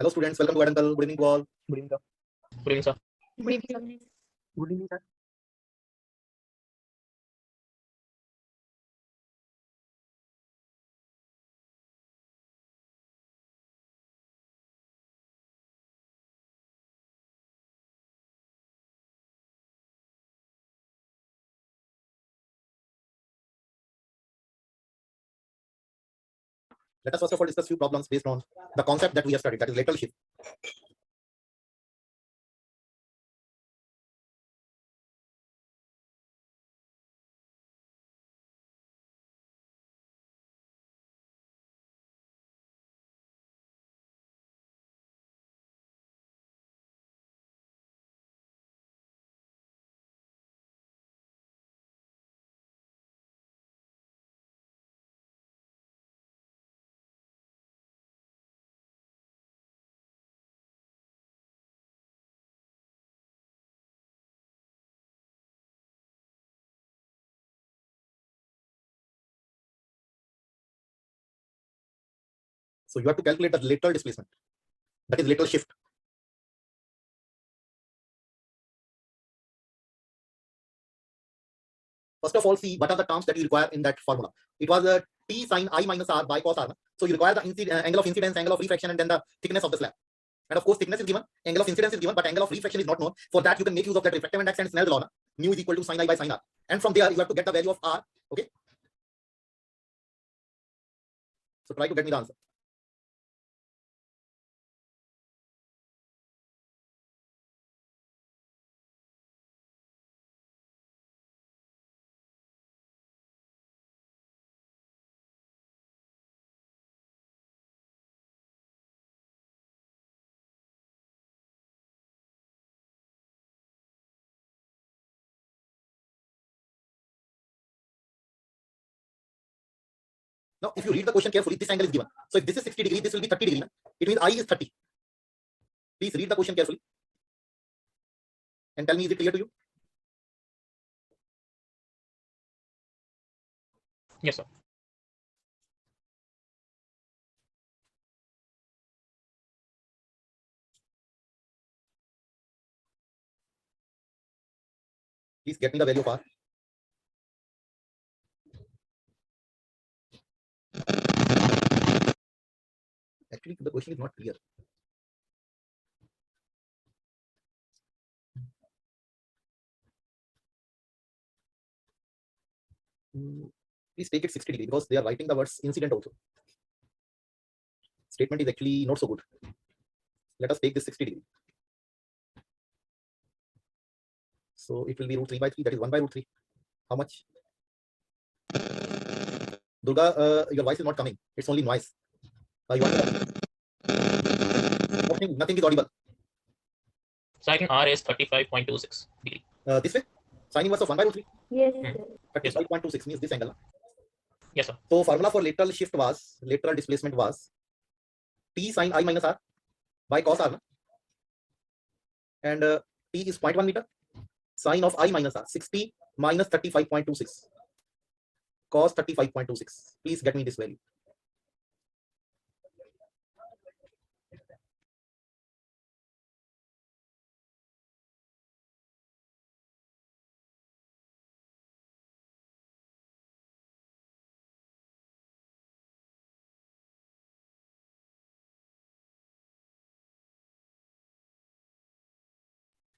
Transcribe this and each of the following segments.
Hello students, welcome to Adantal. Good evening to all. Good evening, sir. Good evening, sir. Good evening, sir. Good evening, sir. Let us first of all discuss few problems based on the concept that we have studied, that is lateral shift. So you have to calculate the lateral displacement, that is lateral shift. First of all, see what are the terms that you require in that formula. It was a T sine I minus R by cos R. So you require the angle of incidence, angle of refraction, and then the thickness of the slab. And of course, thickness is given, angle of incidence is given, but angle of refraction is not known. For that, you can make use of that refractive index and Snell's law. Mu is equal to sine I by sine R. And from there, you have to get the value of R. Okay. So try to get me the answer. Now, if you read the question carefully, this angle is given. So if this is 60 degrees, this will be 30 degrees. It means I is 30. Please read the question carefully and tell me, is it clear to you? Yes, sir. Please get me the value of R. Actually, the question is not clear. Please take it 60 degrees because they are writing the words incident also. Statement is actually not so good. Let us take this 60 degrees. So it will be root 3 by 3, that is 1 by root 3. How much? Durga, your voice is not coming. It's only noise. Nothing is audible. So I think R is 35.26 degree. This way? Sine inverse of 1 by root 3? Yes, Hmm. sir. 35.26 means this angle. Yes, sir. So formula for lateral shift was, lateral displacement was T sine I minus R by cos R. And T is 0.1 meter. Sine of I minus R, 60 minus 35.26. Cos 35.26. Please get me this value.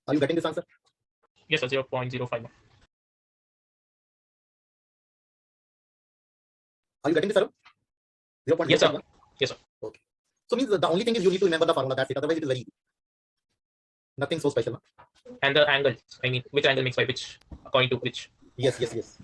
Are you getting this answer? Yes, sir. 0.05. Are you getting this, sir? 0.05? Yes, sir. Yes, sir. Okay. So means the only thing is you need to remember the formula. That's it. Otherwise, it is very easy. Nothing so special. Huh? And the angle. I mean, which angle makes by which, according to which. Yes.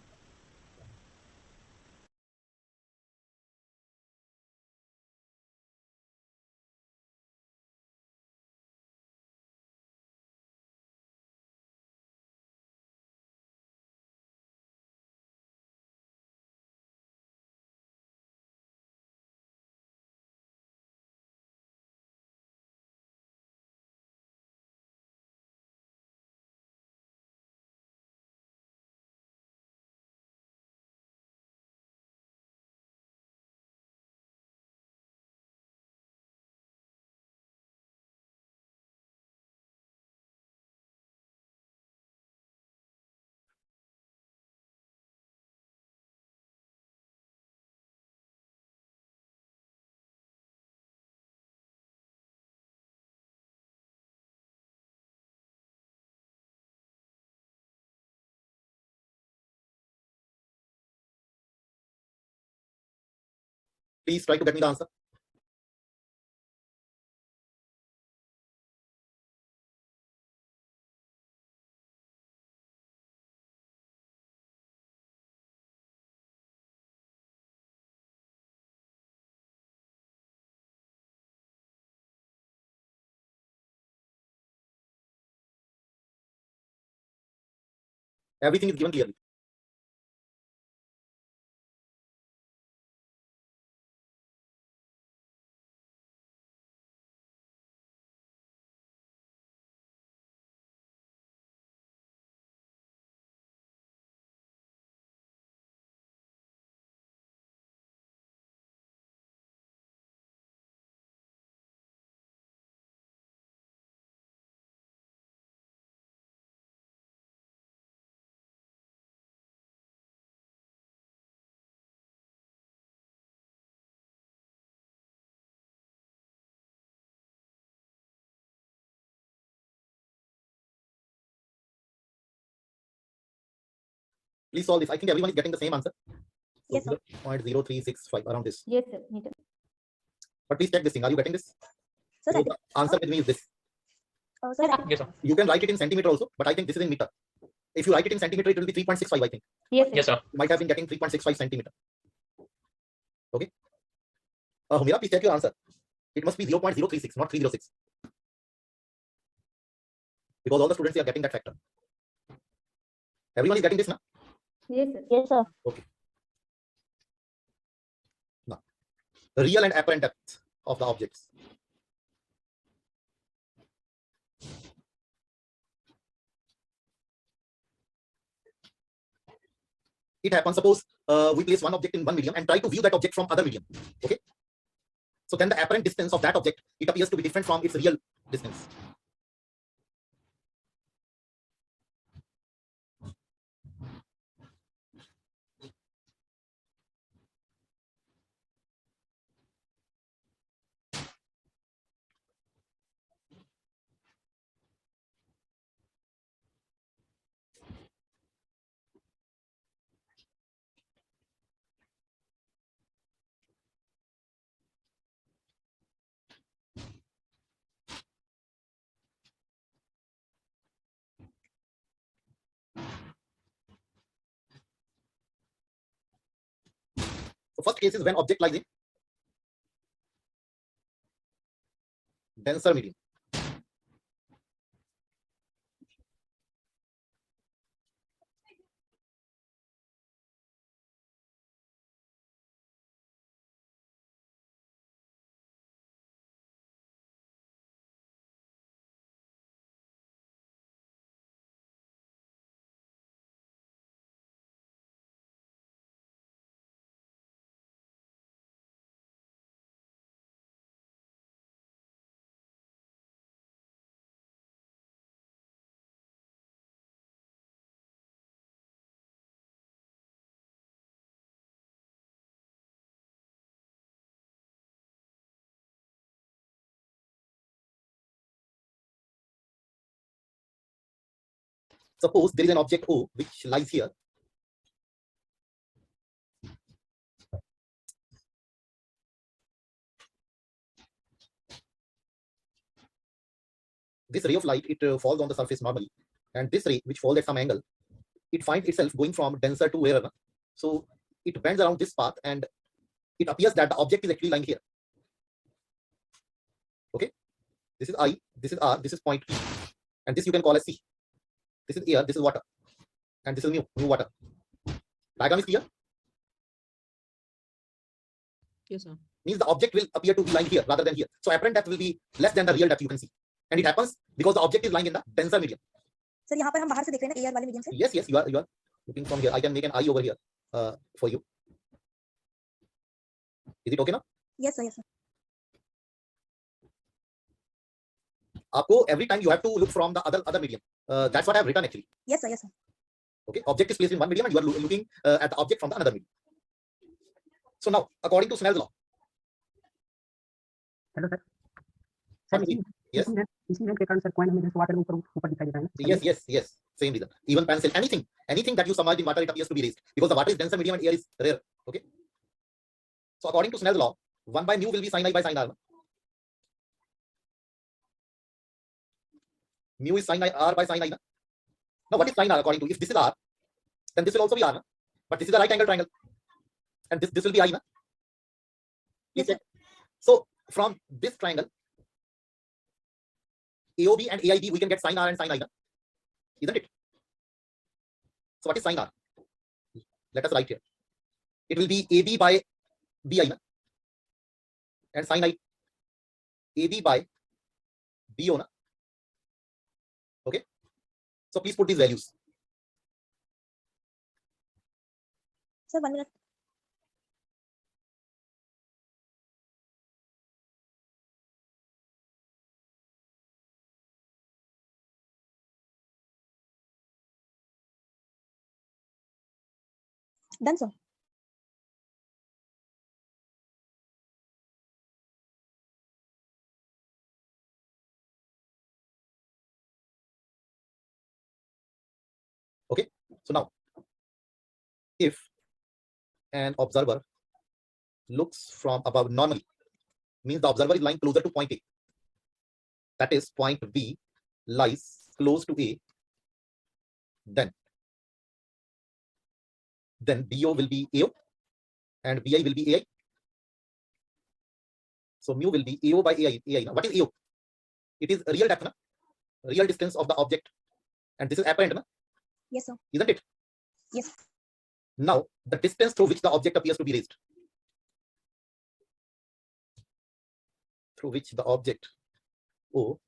Please try to get me the answer. Everything is given clearly. Please solve this. I think everyone is getting the same answer. Yes, sir. 0.0365 around this. Yes, sir. Me too. But please check this thing. Are you getting this? Sir, So the answer with me is this. sir, Yes, sir. You can write it in centimeter also, but I think this is in meter. If you write it in centimeter, it will be 3.65, I think. yes, Yes, sir. You might have been getting 3.65 centimeter. Okay. Humira, please check your answer. It must be 0.036, not 306. Because all the students are getting that factor. Everyone is getting this now? Yes, sir. Yes, sir. Okay. Now, the real and apparent depth of the objects. It happens, suppose we place one object in one medium and try to view that object from other medium. Okay. So then the apparent distance of that object, it appears to be different from its real distance. So first case is when object lies in denser medium. Suppose there is an object O which lies here. This ray of light, it falls on the surface normally, and this ray which falls at some angle, it finds itself going from denser to rarer. So it bends around this path and it appears that the object is actually lying here. Okay, this is I, this is R, this is point P, and this you can call as C. This is air, this is water, and this is mu water. Diagram is clear? Yes, sir. Means the object will appear to be lying here rather than here. So apparent depth will be less than the real depth you can see. And it happens because the object is lying in the denser medium. Sir यहाँ पर हम बाहर से देख रहे हैं ना air वाले मीडियम से. Yes, yes, you are looking from here. I can make an eye over here for you. Is it okay now? Yes, sir. Yes, sir. आपको every time you have to look from the other medium. That's what I have written actually. Yes, sir. Yes, sir. Okay, object is placed in one medium and you are looking at the object from the another medium. So now, according to Snell's law. Hello sir Yes. इसी के कारण sir coin हमें जैसे water में ऊपर दिखाई देता है ना. Yes, same reason. Even pencil, anything that you submerge in water, it appears to be raised because the water is denser medium and air is rare. Okay. So according to Snell's law, 1 by mu will be sin I by sin r. Mu is sin I r by sin I. Now what is sin r according to? If this is r, then this will also be r. But this is a right angle triangle. And this will be I. Please check. So from this triangle, AOB and AIB, we can get sin r and sin I. Isn't it? So what is sin r? Let us write here. It will be AB by BI. And sin I, AB by BO. Okay. So please put these values. Sir, 1 minute. Done, sir. Okay. So now, if an observer looks from above normally, means the observer is lying closer to point A. That is, point B lies close to A. Then BO will be AO and BI will be AI. So mu will be AO by AI. What is AO? It is real depth, real distance of the object, and this is apparent, Yes, sir. isn't it? Yes. Now the distance through which the object appears to be raised, through which the object O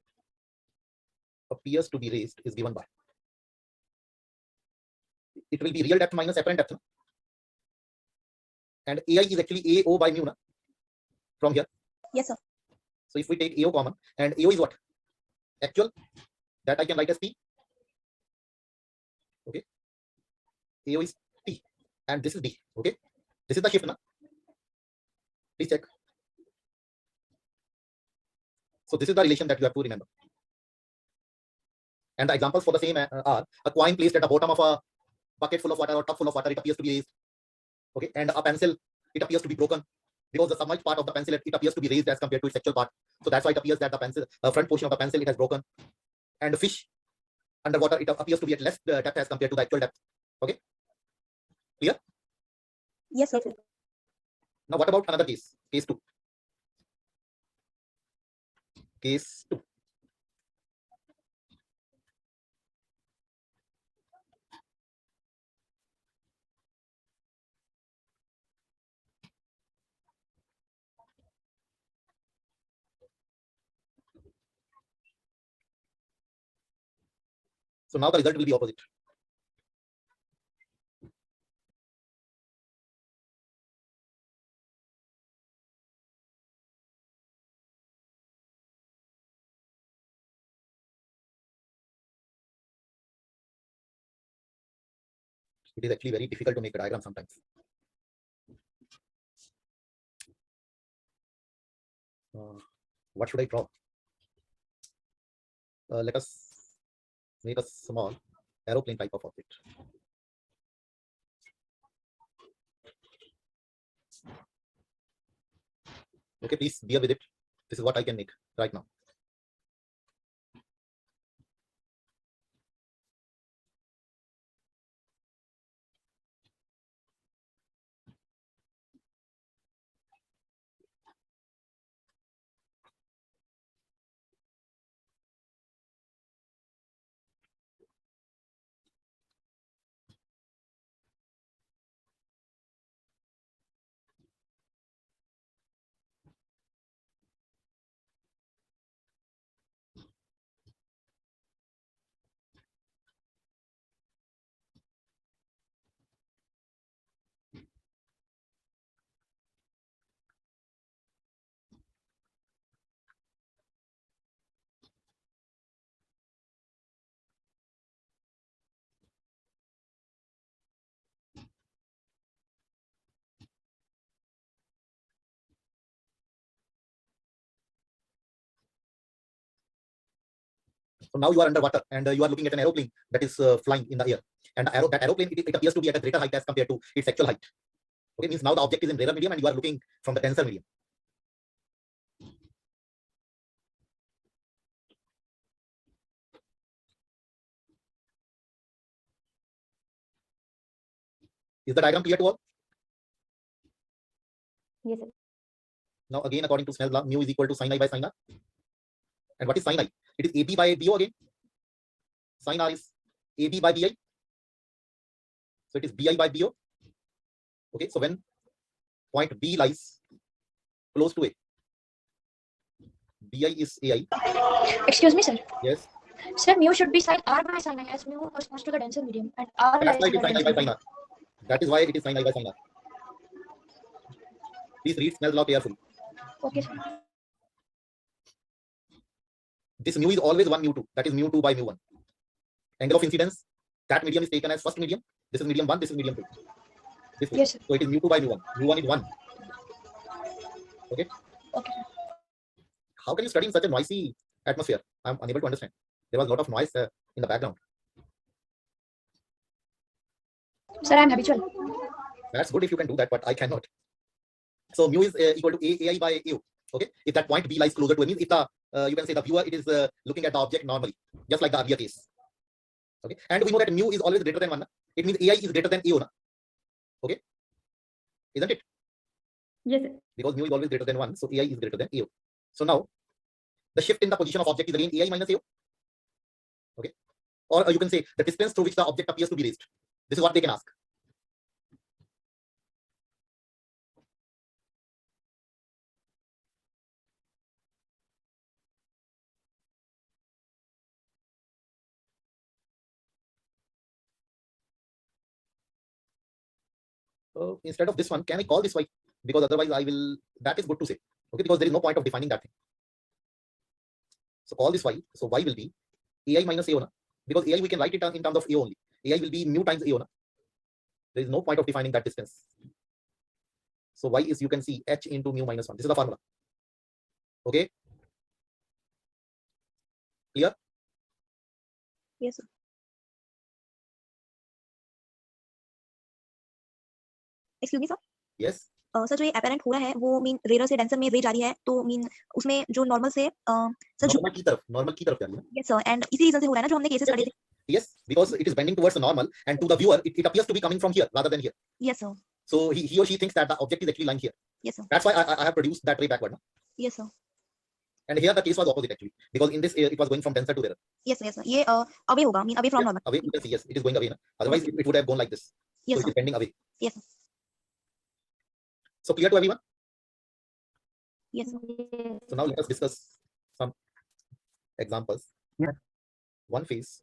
appears to be raised, is given by, it will be real depth minus apparent depth, and AI is actually AO by mu from here. Yes, sir. So if we take AO common, and AO is what? Actual, that I can write as P. Okay. AO is P, and this is D. Okay. This is the shift. Please check. So this is the relation that you have to remember. And the examples for the same are a coin placed at the bottom of a bucket full of water or tub full of water, it appears to be raised. Okay. And a pencil, it appears to be broken, because the submerged part of the pencil, it appears to be raised as compared to its actual part. So that's why it appears that the pencil, front portion of the pencil, it has broken. And the fish underwater, it appears to be at less depth as compared to the actual depth. Okay. Clear? Yes, sir. Now what about another case? Case 2. Case 2. So now the result will be opposite. It is actually very difficult to make a diagram sometimes. What should I draw? Let us make a small aeroplane type of object. Okay, please bear with it. This is what I can make right now. So now you are underwater and you are looking at an aeroplane that is flying in the air. And that aeroplane, it appears to be at a greater height as compared to its actual height. Okay, means now the object is in rarer medium and you are looking from the denser medium. Is the diagram clear to all? Yes, sir. Now again, according to Snell's law, mu is equal to sin I by sin r. And what is sin I? It is AB by BO again. Sin r is AB by BI. So it is BI by BO. Okay, so when point B lies close to A, BI is AI. Excuse me, sir. Yes. Sir, mu should be sin r by sin I, as mu corresponds to the denser medium, and r That's lies why in it is the sin I denser by sin medium. r. That is why it is sin I by sin r. Please read Snell's law carefully. Okay, sir. This mu is always 1 mu 2. That is mu 2 by mu 1. Angle of incidence, that medium is taken as first medium. This is medium 1, this is medium 2. This way. Yes, sir. So it is mu 2 by mu 1. Mu 1 is 1. Okay. Okay, sir. How can you study in such a noisy atmosphere? I'm unable to understand. There was a lot of noise in the background. Sir, I am habitual. That's good if you can do that, but I cannot. So mu is equal to AI by AO. Okay. If that point B lies closer to A, means if the you can say the viewer it is looking at the object normally, just like the earlier case. Okay. And we know that mu is always greater than 1. It means AI is greater than AO. Okay. Isn't it? Yes, sir. Because mu is always greater than 1, so AI is greater than AO. So now the shift in the position of object is again AI minus AO. Okay. Or you can say the distance through which the object appears to be raised. This is what they can ask. So instead of this one, can I call this y? Because otherwise I will, that is good to say. Okay, because there is no point of defining that thing. So call this y. So y will be AI minus AO. Because AI we can write it in terms of AO only. AI will be mu times AO. There is no point of defining that distance. So y is, you can see, h into mu minus 1. This is the formula. Okay. Clear? Yes, sir. Excuse me, sir. Yes. Sir जो ये apparent हो रहा है वो mean rare से denser में रे जा रही है तो मीन उसमें जो नॉर्मल से सर Normal की तरफ जा रही है. यस सर एंड इसी रीजन से हो रहा है ना जो हमने केसेस पढ़े थे. Yes, because it is bending towards the normal, and to the viewer, it appears to be coming from here rather than here. Yes sir. So he or she thinks that the object is actually lying here. Yes sir. That's why I have produced that ray backward. No? Yes sir. And here the case was opposite actually, because in this it was going from denser to rarer. Yes yes ये away होगा mean away from Yes, normal. away, you can see, yes, it is going away. No? Otherwise, it would have gone like this. Yes So it sir. is bending away. Yes. So clear to everyone? Yes. So now let us discuss some examples. Yeah. One phase.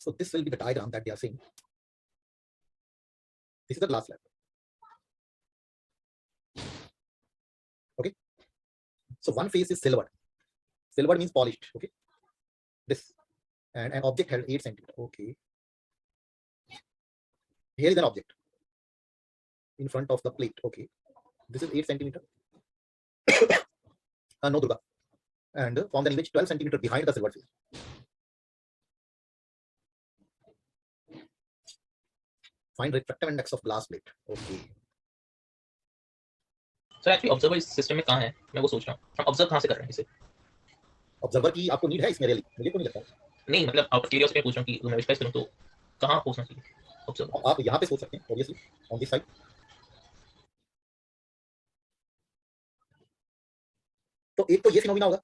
So this will be the diagram that they are seeing. This is the glass slab. Okay. So one face is silvered. Silvered means polished. Okay. This and an object held 8 centimeter. Okay. Here is an object in front of the plate. Okay. This is 8 centimeter. No Durga. And from the image 12 centimeter behind the silvered face. Find refractive index of glass plate. Okay. Sir actually observer इस system में कहाँ है मैं वो सोच रहा हूँ हम ऑब्जर्व कहाँ से कर रहे हैं इसे ऑब्जर्वर की आपको नीड है इसमें रियली मुझे तो नहीं लगता नहीं मतलब आउट ऑफ क्यूरियोसिटी पूछ रहा हूँ कि मैं विजुअलाइज करूँ तो कहाँ पूछना चाहिए ऑब्जर्व? आप यहाँ पे सोच सकते हैं ऑब्वियसली ऑन दिस साइड। तो एक तो ये फिनोमिना होगा,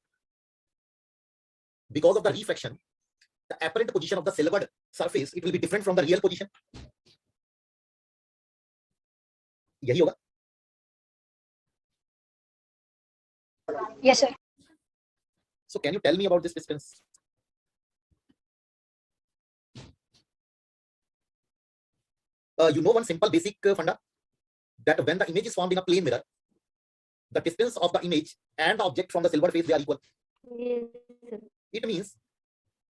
because of the refraction the apparent position of the silvered surface it will be different from the real position, यही होगा। Yes, sir. So can you tell me about this distance? You know one simple basic funda, that when the image is formed in a plane mirror, the distance of the image and the object from the silver face they are equal. Yes, sir. It means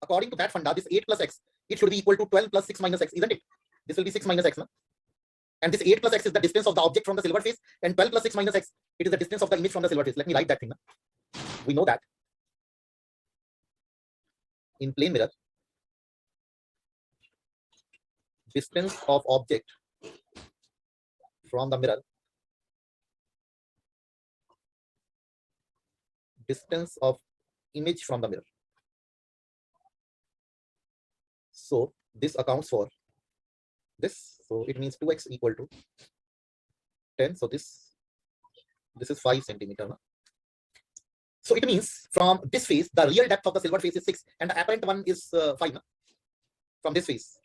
according to that funda this 8 plus x it should be equal to 12 plus 6 minus x, isn't it? This will be 6 minus x, no? And this 8 plus x is the distance of the object from the silver face, and 12 plus 6 minus x it is the distance of the image from the silver face. Let me write that thing, no? We know that in plane mirror distance of object from the mirror, distance of image from the mirror. So this accounts for this. So it means 2x equal to 10. So this is 5 centimeter. No? So it means from this face, the real depth of the silver face is 6, and the apparent one is 5. No? From this face,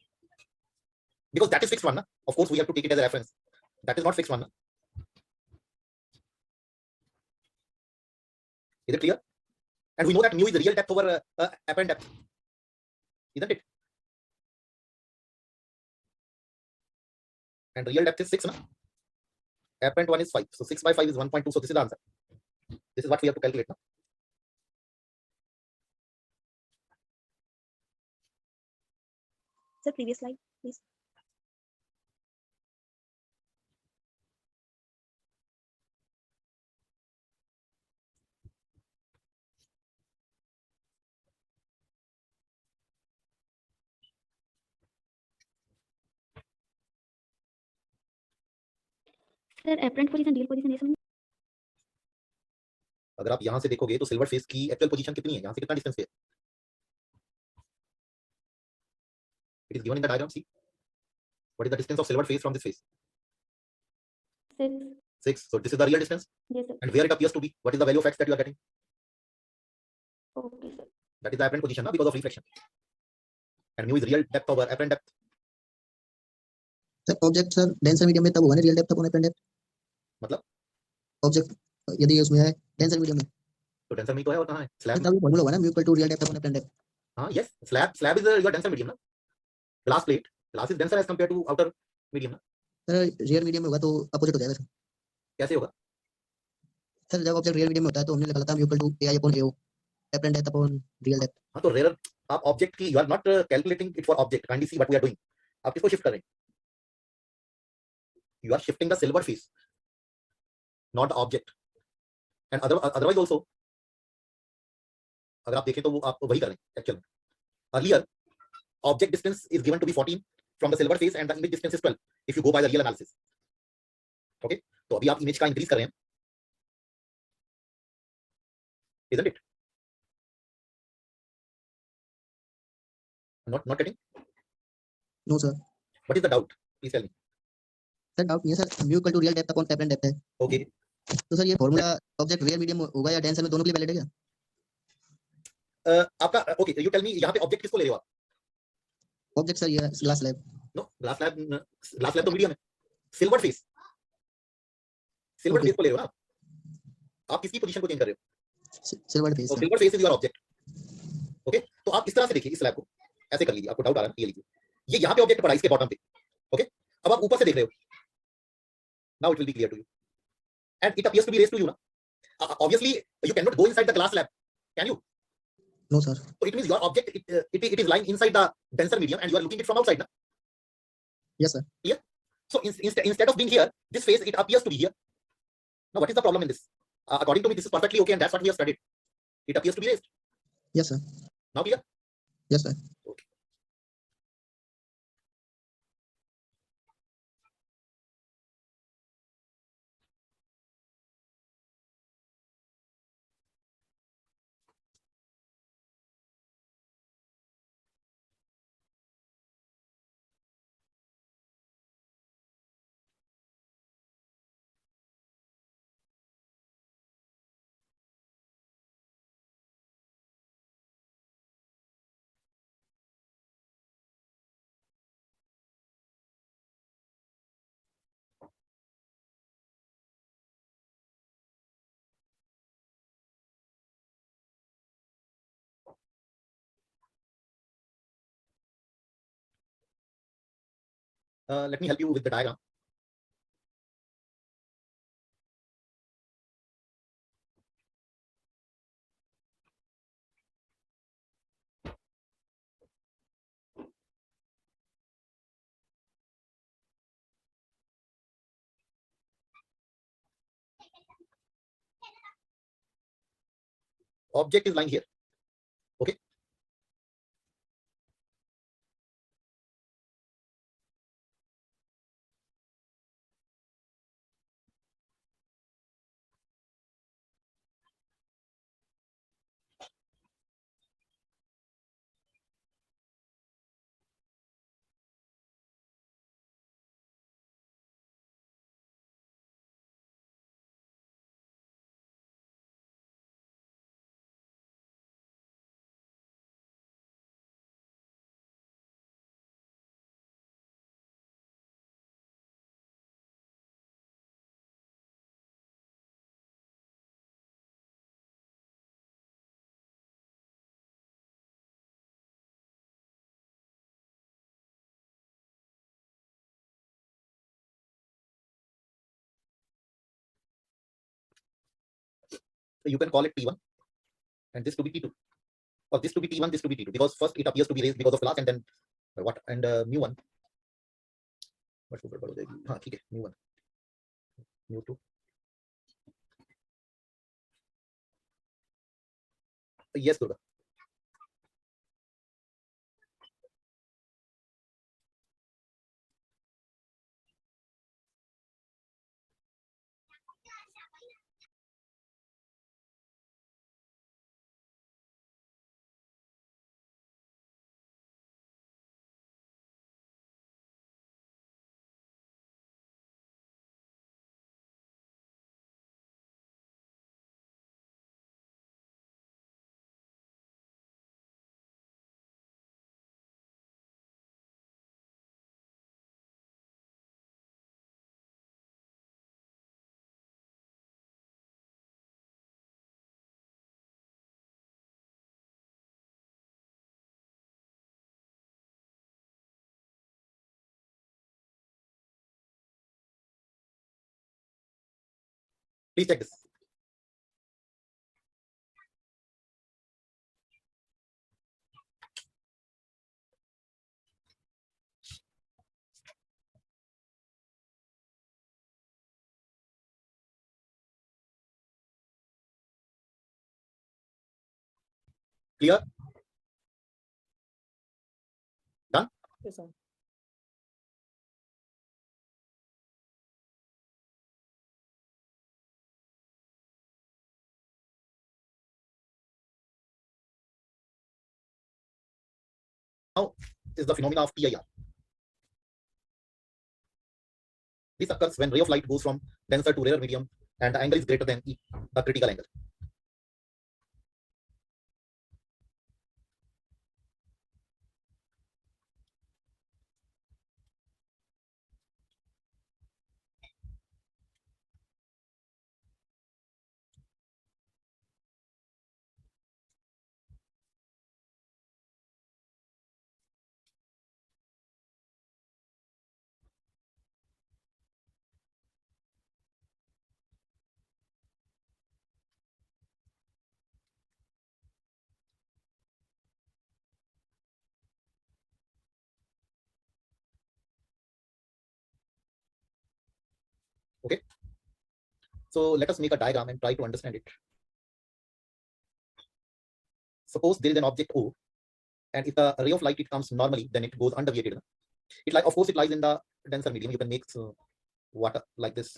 because that is fixed one. No? Of course, we have to take it as a reference. That is not fixed one. No? Is it clear? And we know that mu is the real depth over apparent depth, isn't it? And real depth is 6. No? Apparent one is 5. So 6 by 5 is 1.2. So this is the answer. This is what we have to calculate now. Sir, previous slide, please. Sir, apparent position, real position, ये समझ अगर आप यहां से देखोगे तो silver face की actual position कितनी है, यहां से कितना डिस्टेंस है? It is given in the diagram. See, what is the distance of silver face from this face? 6. 6. So this is the real distance. Yes, sir. And where it appears to be, what is the value of x that you are getting? Okay, sir. That is the apparent position, no? Because of reflection. And mu is real depth over apparent depth. Sir object sir denser medium में तब होगा ना real depth upon apparent depth, मतलब object यदि उसमें है denser medium में तो डेंसर में तो है और कहां है? स्लैब. तब फॉर्मूला होगा ना mu equal to real depth upon apparent depth. हां, yes, slab is your denser medium ना. Glass plate, glass is denser as compare to outer medium ना. सर रियल मीडियम में होगा तो अपोजिट हो जाएगा सर। कैसे होगा? सर जब ऑब्जेक्ट रियल मीडियम में होता है तो हमने निकाला था mu equal to A I upon A O apparent depth upon real depth. हां, तो रेयर आप ऑब्जेक्ट की you are not calculating it for object. Kindly see what we are doing. आप किसको शिफ्ट कर रहे हैं? You are shifting the silver face, not the object. And otherwise also, अगर आप देखें तो वो आप वही कर रहे हैं एक्चुअल में. Earlier, object distance is given to be 14 from the silver face and the image distance is 12 if you go by the real analysis. Okay? तो अभी आप image का increase कर रहे हैं, isn't it? Not getting? No sir. What is the doubt? Please tell me. Sir doubt नहीं है sir, mu equal to real depth upon apparent depth है। Okay. तो सर ये फॉर्मूला ऑब्जेक्ट रियल मीडियम होगा या डेंसर में, दोनों के लिए वैलिड है क्या? आपका okay, you tell me यहाँ पे object किसको ले रहे हो आप? ऑब्जेक्ट सर ये glass slab. No, glass slab तो मीडियम है. Silver face Okay. को ले रहे हो ना आप किसकी पोजीशन को चेंज कर रहे हो? सिल्वर फेस तो sir. Silver face is your object. Okay, तो आप इस तरह से देखिए इस स्लैब को, ऐसे कर लीजिए. आपको डाउट आ रहा है, ये लीजिए, ये यहाँ पे ऑब्जेक्ट पड़ा है इसके बॉटम पे. ओके, अब आप ऊपर से देख रहे हो. Now it will be clear to you and it appears to be raised to you ना. Obviously you can not go inside the glass slab, can you? No sir. So it means your object it is lying inside the denser medium and you are looking it from outside, na? Yes sir. Clear? So instead of being here, this face it appears to be here. Now what is the problem in this? According to me, this is perfectly okay and that's what we have studied. It appears to be raised. Yes sir. Now clear? Yes sir. Okay. Let me help you with the diagram. Object is lying here. Okay. So you can call it T1 and this to be T2, or this to be T1, this to be T2, because first it appears to be raised because of class, and then what, and mu1, what हो जाएगी, हाँ ठीक है, mu1 mu2, yes Durga. Please check this. Clear? Done? Yes, sir. Now is the phenomena of PIR. This occurs when ray of light goes from denser to rarer medium and the angle is greater than E, the critical angle. Okay. So let us make a diagram and try to understand it. Suppose there is an object O, and if the ray of light it comes normally, then it goes underweighted. It like, of course, it lies in the denser medium. You can make water like this.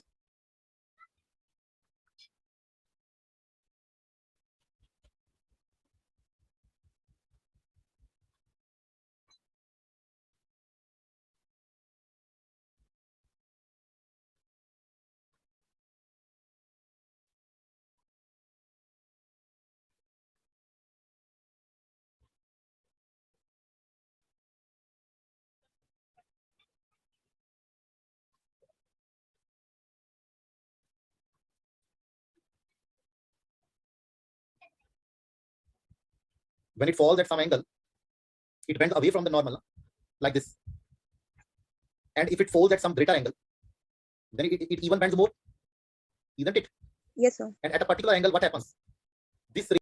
When it falls at some angle, it bends away from the normal, like this. and if it folds at some greater angle, then it even bends more, isn't it? Yes, sir. And at a particular angle, what happens? This ray,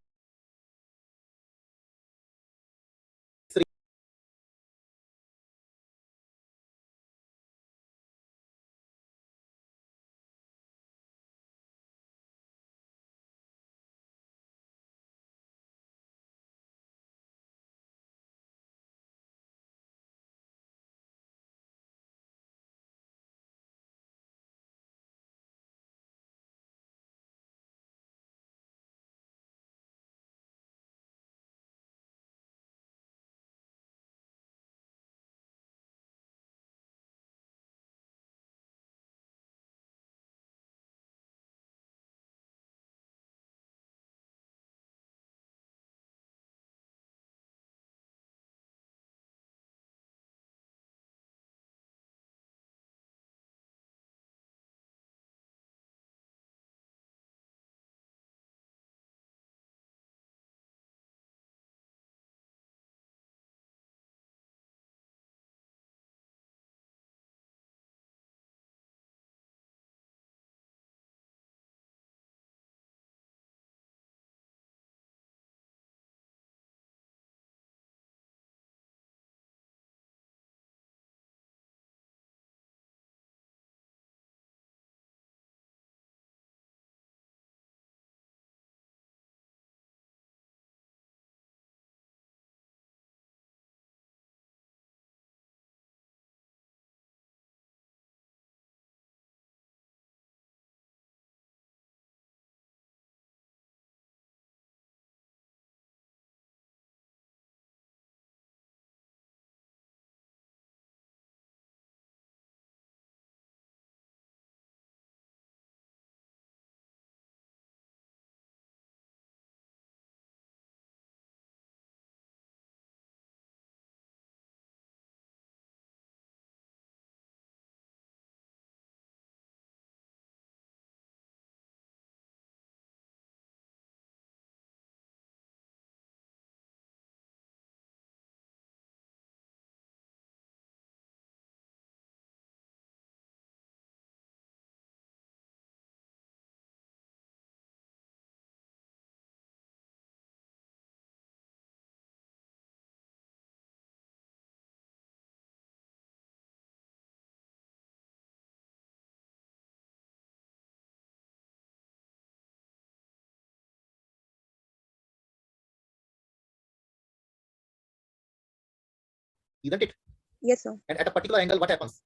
isn't it? Yes, sir. And at a particular angle, what happens?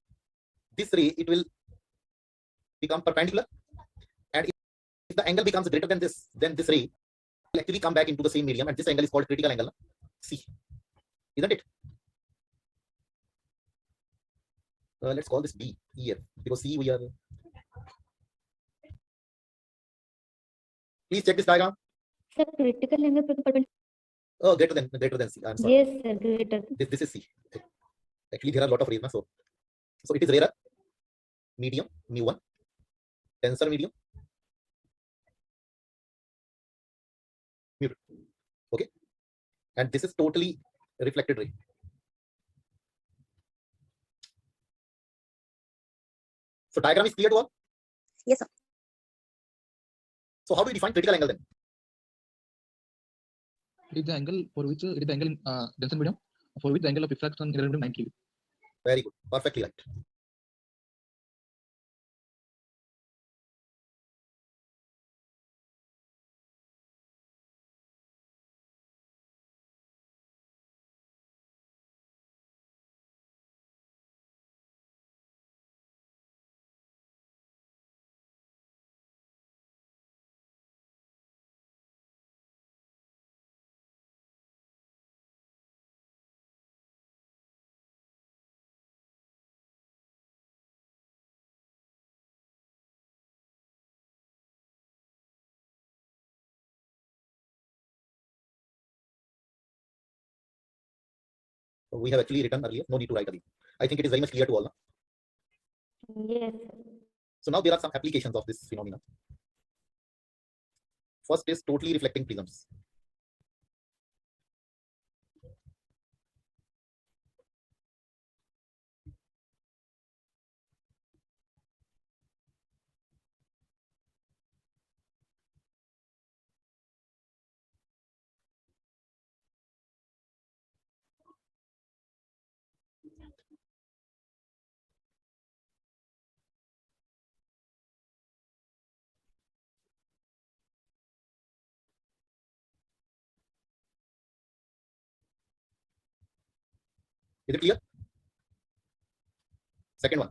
This ray, it will become perpendicular, and if the angle becomes greater than this ray, will actually come back into the same medium, and this angle is called critical angle C, isn't it? Let's call this B here, because C we are. Please check this diagram. Sir, critical angle perpendicular. Oh, greater than C. I'm sorry. Yes, sir, greater. This is C. Actually, there are a lot of rays, so it is rarer, medium, mu1, denser medium, mu2. Okay, and this is totally reflected ray. So diagram is clear to all? Yes, sir. So how do we define critical angle then? It is the angle for which it is the angle in denser medium for which the angle of refraction is relative to 90 degrees. Very good, perfectly right. We have actually written earlier, no need to write again. I think it is very much clear to all. No? Yes, sir. So now there are some applications of this phenomenon. First is totally reflecting prisms. Is it clear? Second one.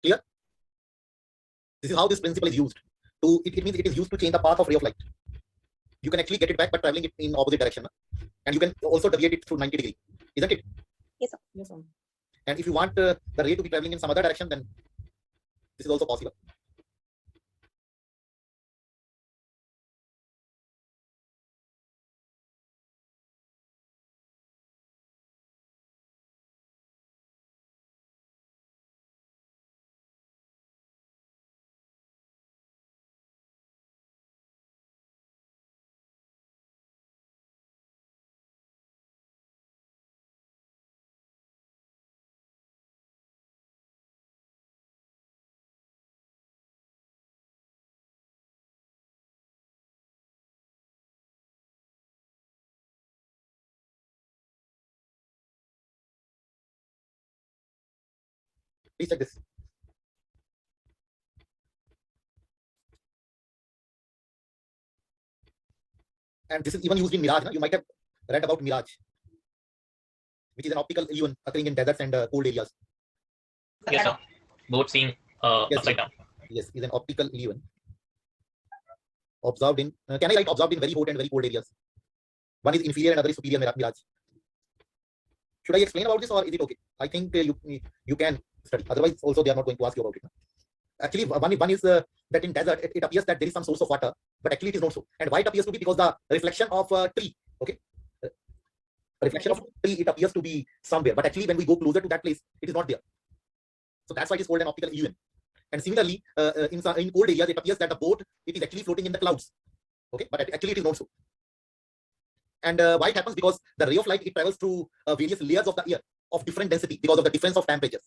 Clear? This is how this principle is used. It means it is used to change the path of ray of light. You can actually get it back by traveling it in opposite direction, and you can also deviate it through 90 degrees, isn't it? Yes, sir. Yes, sir. And if you want the ray to be traveling in some other direction, then this is also possible. Please check this. And this is even used in mirage. You might have read about mirage, which is an optical illusion occurring in deserts and cold areas. Yes, sir. Both seen Yes, upside down. Yes, is an optical illusion observed in. Can I write observed in very hot and very cold areas? One is inferior and other is superior mirage. Should I explain about this or is it okay? I think you can study. Otherwise, also they are not going to ask you about it. Actually, one is that in desert it appears that there is some source of water, but actually it is not so. And why it appears to be? Because the reflection of a tree. Okay, reflection of tree, it appears to be somewhere, but actually when we go closer to that place, it is not there. So that's why it is called an optical illusion. And similarly, in cold areas, it appears that the boat it is actually floating in the clouds. Okay, but actually it is not so. And why it happens? Because the ray of light it travels through various layers of the air of different density because of the difference of temperatures.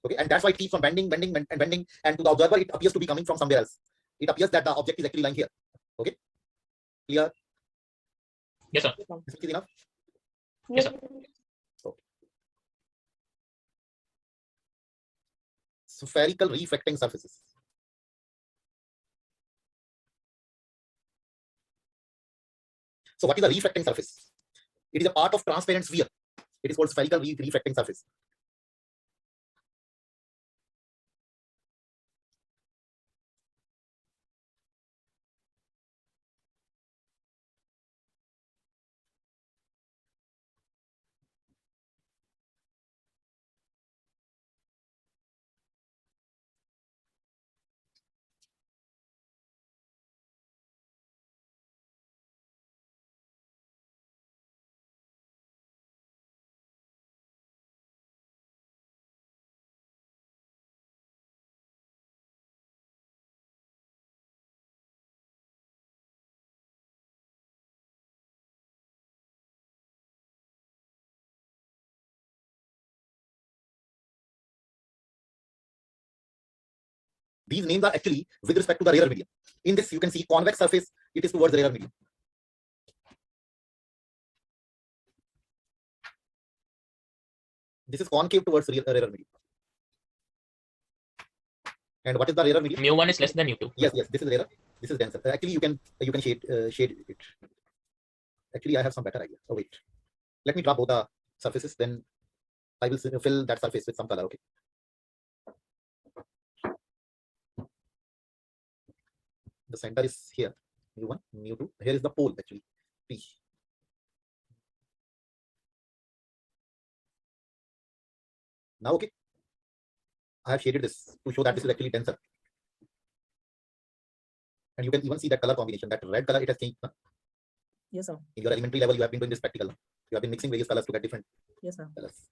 Okay, and that's why it keeps on bending, and to the observer it appears to be coming from somewhere else. It appears that the object is actually lying here. Okay, clear? Yes, sir. This is enough. Yes, sir. Spherical reflecting surfaces. So what is a reflecting surface? It is a part of transparent sphere. It is called spherical reflecting surface. These names are actually with respect to the rarer medium. In this, you can see convex surface, it is towards the rarer medium. This is concave towards rarer medium. And what is the rarer medium? Mu1 is less than mu2. Yes, this is rarer. This is denser. Actually, you can shade it. Actually, I have some better idea. Oh wait, let me draw both the surfaces. Then I will fill that surface with some color. Okay. The center is here, mu1, mu2. Here is the pole actually, P. Now, okay, I have shaded this to show that this is actually denser. And you can even see that color combination, that red color, it has changed. Yes, sir. In your elementary level, you have been doing this practical. You have been mixing various colors to get different Yes, sir. colors.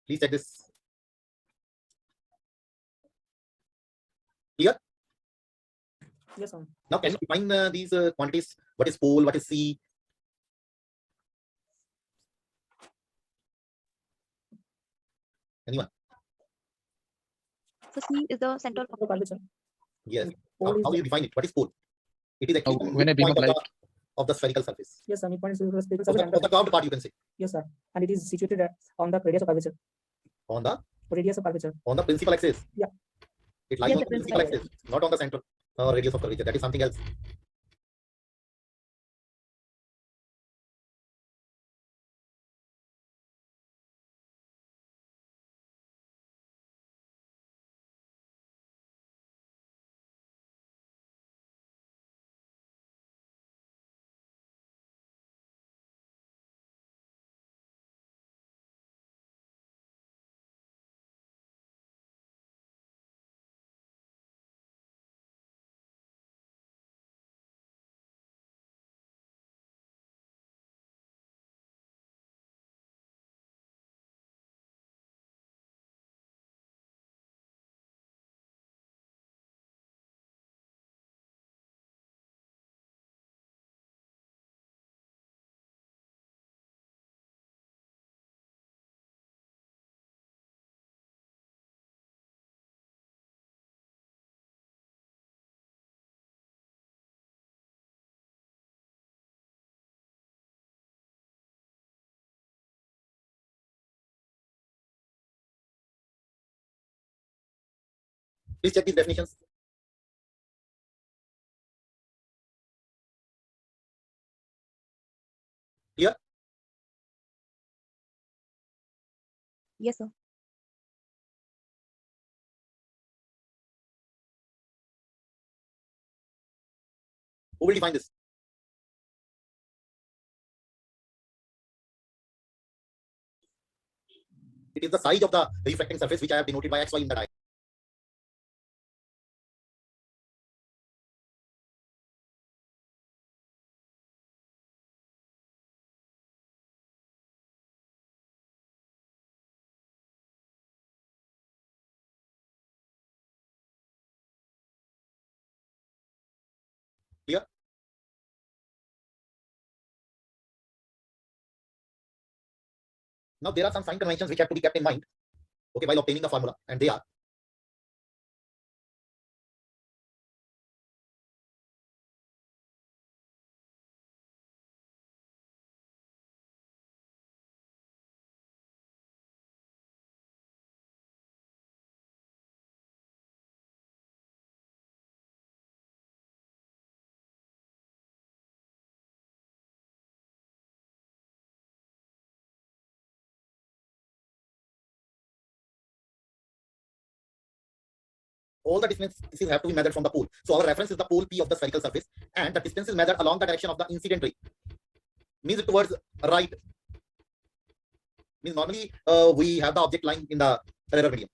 Please check this. Clear? Yes, sir. Now can you define these quantities? What is pole? What is C? Anyone? So C is the center of Curvature. Yes. Pole How is do you define it? What is pole? It is actually when I bring midpoint up light. of the spherical surface. yes, sir. Midpoint is the spherical Of surface. the curved part, you can say. Yes, sir. And it is situated on the radius of curvature. On the Curvature. principal axis. Yeah. It lies Yes, on the the principal principal axis, not on the center radius of curvature. That is something else. Please check these definitions. Clear? yes, sir. Who will define this? It is the size of the refracting surface which I have denoted by xy in the diagram. Clear? Now there are some sign conventions which have to be kept in mind, okay, while obtaining the formula, and they are: all the distances have to be measured from the pole. So our reference is the pole P of the spherical surface, and the distance is measured along the direction of the incident ray. Means towards right. Means normally we have the object lying in the error medium.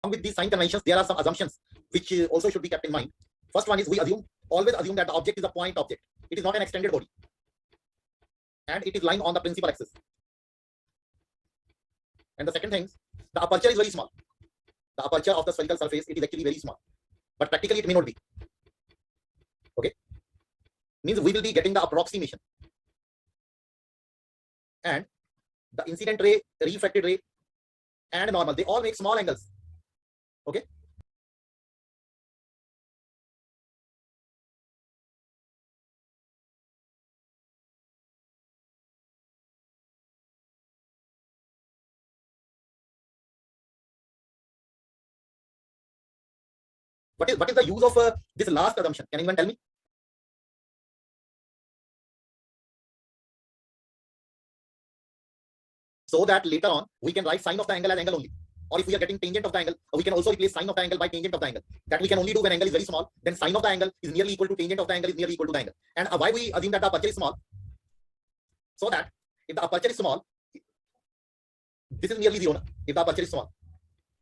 Along with these sign conventions, there are some assumptions which also should be kept in mind. First one is we always assume that the object is a point object. It is not an extended body, and it is lying on the principal axis. And the second thing, the aperture is very small. The aperture of the spherical surface, it is actually very small, but practically it may not be. Okay, means we will be getting the approximation, and the incident ray, refracted ray, and normal, they all make small angles. Okay. What is the use of this last assumption? Can anyone tell me? so that later on we can write sine of the angle as angle only. Or if we are getting tangent of the angle, we can also replace sine of the angle by tangent of the angle. That we can only do when angle is very small. Then sine of the angle is nearly equal to tangent of the angle is nearly equal to the angle. And why we assume that the aperture is small? So that if the aperture is small, this is nearly zero. Na? If the aperture is small.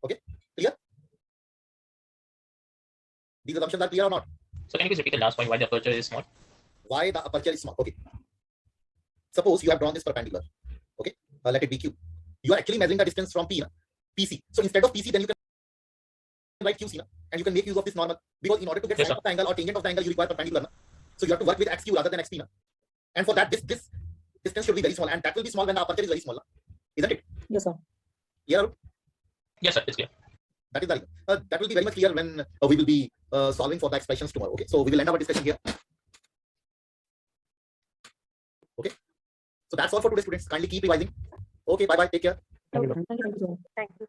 Okay, clear? These assumptions are clear or not? So can you please repeat the last point, why the aperture is small? Why the aperture is small? Okay. Suppose you have drawn this perpendicular. Okay, let it be Q. You are actually measuring the distance from P, na? PC. So instead of PC, then you can write QC, na? And you can make use of this normal, because in order to get Yes, sine sir. of the angle or tangent of the angle, you require perpendicular. Na? So you have to work with XQ rather than XP. Na? And for that, this distance should be very small, and that will be small when the aperture is very small, na? Isn't it? Yes, sir. Yeah, Yes, sir, it's clear. that is the that will be very much clear when we will be solving for the expressions tomorrow. Okay, so we will end our discussion here. Okay, so that's all for today, students. Kindly keep revising. Okay, bye bye. Take care. Thank you, sir. Thank you.